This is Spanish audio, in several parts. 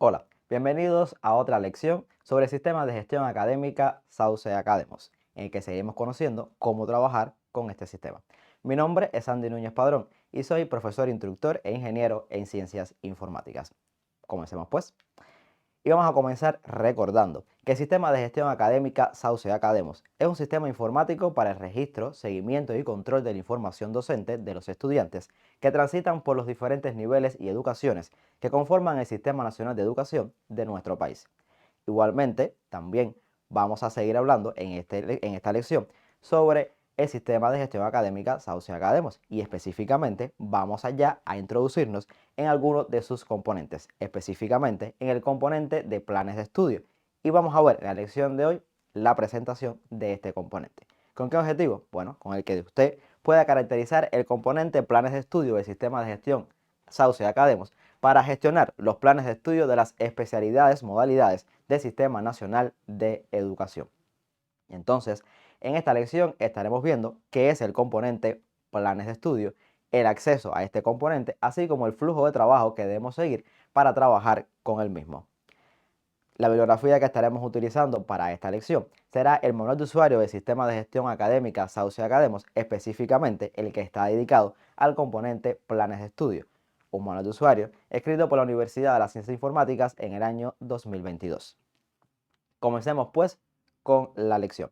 Hola, bienvenidos a otra lección sobre el sistema de gestión académica Sauce Academos, en el que seguimos conociendo cómo trabajar con este sistema. Mi nombre es Andy Núñez Padrón y soy profesor instructor e ingeniero en ciencias informáticas. Comencemos pues. Y vamos a comenzar recordando que el sistema de gestión académica Sauce Academos es un sistema informático para el registro, seguimiento y control de la información docente de los estudiantes que transitan por los diferentes niveles y educaciones que conforman el Sistema Nacional de Educación de nuestro país. Igualmente, también vamos a seguir hablando en esta lección sobre el sistema de gestión académica Sauce Academos y específicamente vamos allá a introducirnos en algunos de sus componentes, específicamente en el componente de planes de estudio. Y vamos a ver en la lección de hoy la presentación de este componente. ¿Con qué objetivo? Bueno, con el que usted pueda caracterizar el componente planes de estudio del sistema de gestión Sauce Academos para gestionar los planes de estudio de las especialidades, modalidades del Sistema Nacional de Educación. Entonces, en esta lección estaremos viendo qué es el componente planes de estudio, el acceso a este componente, así como el flujo de trabajo que debemos seguir para trabajar con el mismo. La bibliografía que estaremos utilizando para esta lección será el manual de usuario del Sistema de Gestión Académica Sauce Academos, específicamente el que está dedicado al componente planes de estudio, un manual de usuario escrito por la Universidad de las Ciencias Informáticas en el año 2022. Comencemos pues con la lección.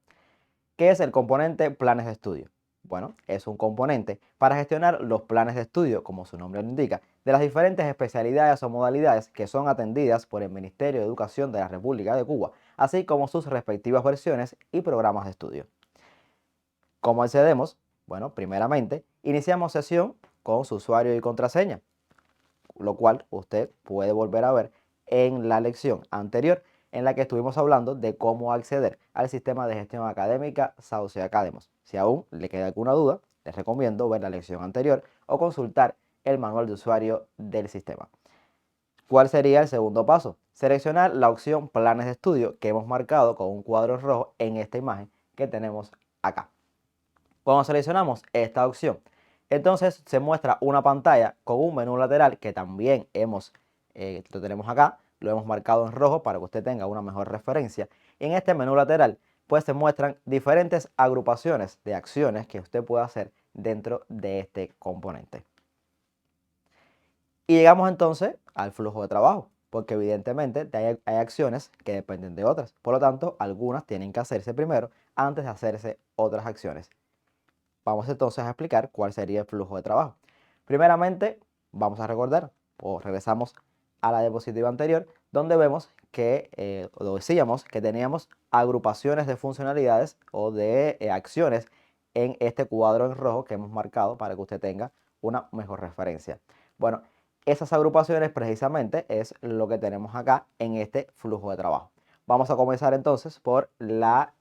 ¿Qué es el componente planes de estudio? Bueno, es un componente para gestionar los planes de estudio, como su nombre lo indica, de las diferentes especialidades o modalidades que son atendidas por el Ministerio de Educación de la República de Cuba, así como sus respectivas versiones y programas de estudio. ¿Cómo accedemos? Bueno, primeramente, iniciamos sesión con su usuario y contraseña, lo cual usted puede volver a ver en la lección anterior en la que estuvimos hablando de cómo acceder al sistema de gestión académica Sauce Academos. Si aún le queda alguna duda, les recomiendo ver la lección anterior o consultar el manual de usuario del sistema. ¿Cuál sería el segundo paso? Seleccionar la opción planes de estudio que hemos marcado con un cuadro rojo en esta imagen que tenemos acá. Cuando seleccionamos esta opción, entonces se muestra una pantalla con un menú lateral que también lo tenemos acá, lo hemos marcado en rojo para que usted tenga una mejor referencia. En este menú lateral pues se muestran diferentes agrupaciones de acciones que usted puede hacer dentro de este componente. Y llegamos entonces al flujo de trabajo, porque evidentemente hay acciones que dependen de otras. Por lo tanto, algunas tienen que hacerse primero antes de hacerse otras acciones. Vamos entonces a explicar cuál sería el flujo de trabajo. Primeramente, vamos a recordar o regresamos a la diapositiva anterior, donde vemos que, lo decíamos, que teníamos agrupaciones de funcionalidades o de acciones en este cuadro en rojo que hemos marcado para que usted tenga una mejor referencia. Bueno, esas agrupaciones precisamente es lo que tenemos acá en este flujo de trabajo. Vamos a comenzar entonces por la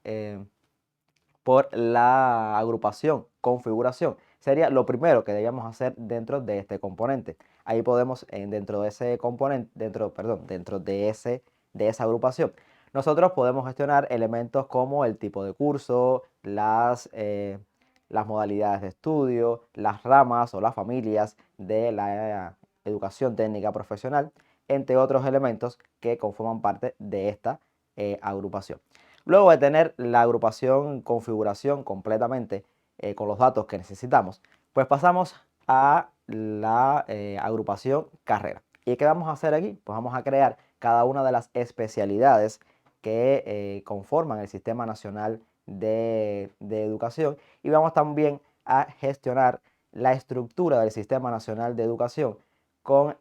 agrupación, configuración. Sería lo primero que debíamos hacer dentro de este componente. Ahí podemos, dentro de ese componente, dentro de esa agrupación, nosotros podemos gestionar elementos como el tipo de curso, las modalidades de estudio, las ramas o las familias de la educación técnica profesional, entre otros elementos que conforman parte de esta agrupación. Luego de tener la agrupación configuración completamente con los datos que necesitamos, pues pasamos a la agrupación carrera. ¿Y qué vamos a hacer aquí? Pues vamos a crear cada una de las especialidades que conforman el Sistema Nacional de Educación y vamos también a gestionar la estructura del Sistema Nacional de Educación con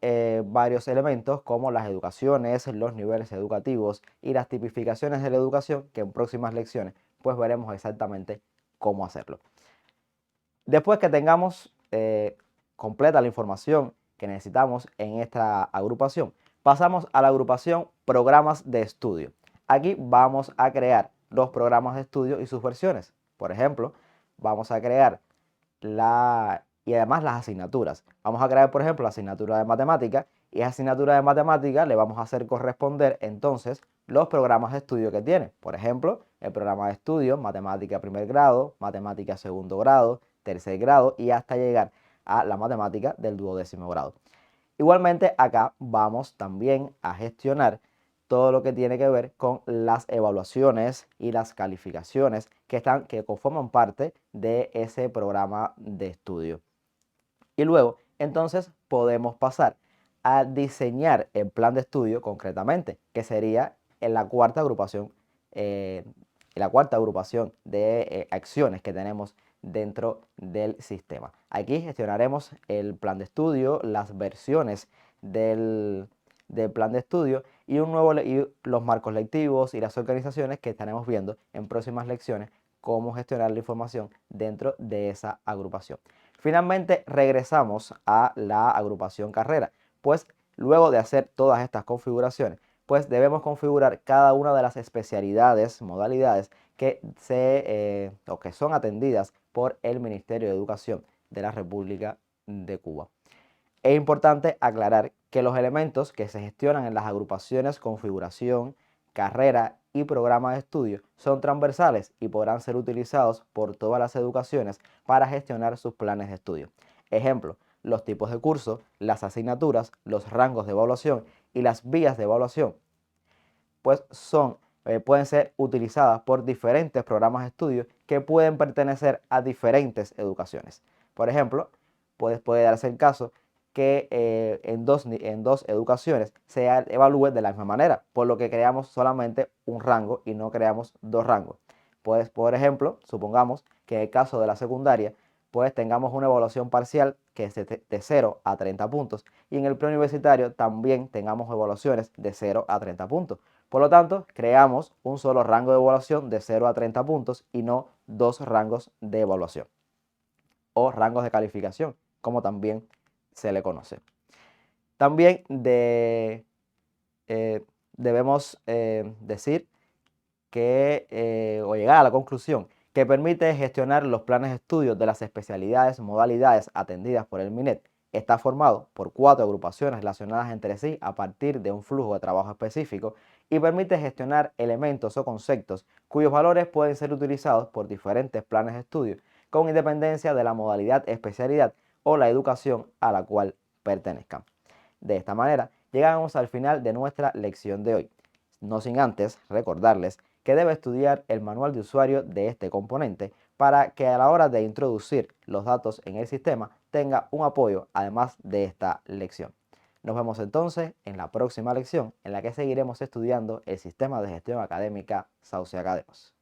varios elementos como las educaciones, los niveles educativos y las tipificaciones de la educación que en próximas lecciones pues veremos exactamente cómo hacerlo. Después que tengamos completa la información que necesitamos en esta agrupación, pasamos a la agrupación programas de estudio. Aquí vamos a crear los programas de estudio y sus versiones. Por ejemplo, vamos a crear y además las asignaturas. Vamos a crear, por ejemplo, la asignatura de matemática y a esa asignatura de matemática le vamos a hacer corresponder entonces los programas de estudio que tiene. Por ejemplo, el programa de estudio, matemática primer grado, matemática segundo grado, tercer grado y hasta llegar a la matemática del duodécimo grado. Igualmente acá vamos también a gestionar todo lo que tiene que ver con las evaluaciones y las calificaciones que conforman parte de ese programa de estudio. Y luego, entonces, podemos pasar a diseñar el plan de estudio concretamente, que sería en eh, la cuarta agrupación de acciones que tenemos dentro del sistema. Aquí gestionaremos el plan de estudio, las versiones del plan de estudio y, y los marcos lectivos y las organizaciones que estaremos viendo en próximas lecciones, cómo gestionar la información dentro de esa agrupación. Finalmente regresamos a la agrupación carrera, pues luego de hacer todas estas configuraciones, pues debemos configurar cada una de las especialidades, modalidades o que son atendidas por el Ministerio de Educación de la República de Cuba. Es importante aclarar que los elementos que se gestionan en las agrupaciones configuración, carrera y programa de estudio son transversales y podrán ser utilizados por todas las educaciones para gestionar sus planes de estudio. Ejemplo, los tipos de curso, las asignaturas, los rangos de evaluación y las vías de evaluación, pues pueden ser utilizadas por diferentes programas de estudio que pueden pertenecer a diferentes educaciones. Por ejemplo, puede darse el caso que en dos educaciones se evalúe de la misma manera, por lo que creamos solamente un rango y no creamos dos rangos. Pues, por ejemplo, supongamos que en el caso de la secundaria, pues tengamos una evaluación parcial que es de 0 a 30 puntos y en el preuniversitario también tengamos evaluaciones de 0 a 30 puntos. Por lo tanto, creamos un solo rango de evaluación de 0 a 30 puntos y no dos rangos de evaluación o rangos de calificación, como también se le conoce. También debemos decir o llegar a la conclusión que permite gestionar los planes de estudio de las especialidades, modalidades atendidas por el MINET. Está formado por 4 agrupaciones relacionadas entre sí a partir de un flujo de trabajo específico y permite gestionar elementos o conceptos cuyos valores pueden ser utilizados por diferentes planes de estudio con independencia de la modalidad, especialidad o la educación a la cual pertenezcan. De esta manera, llegamos al final de nuestra lección de hoy. No sin antes recordarles que debe estudiar el manual de usuario de este componente para que a la hora de introducir los datos en el sistema tenga un apoyo además de esta lección. Nos vemos entonces en la próxima lección en la que seguiremos estudiando el sistema de gestión académica Sauce Academos.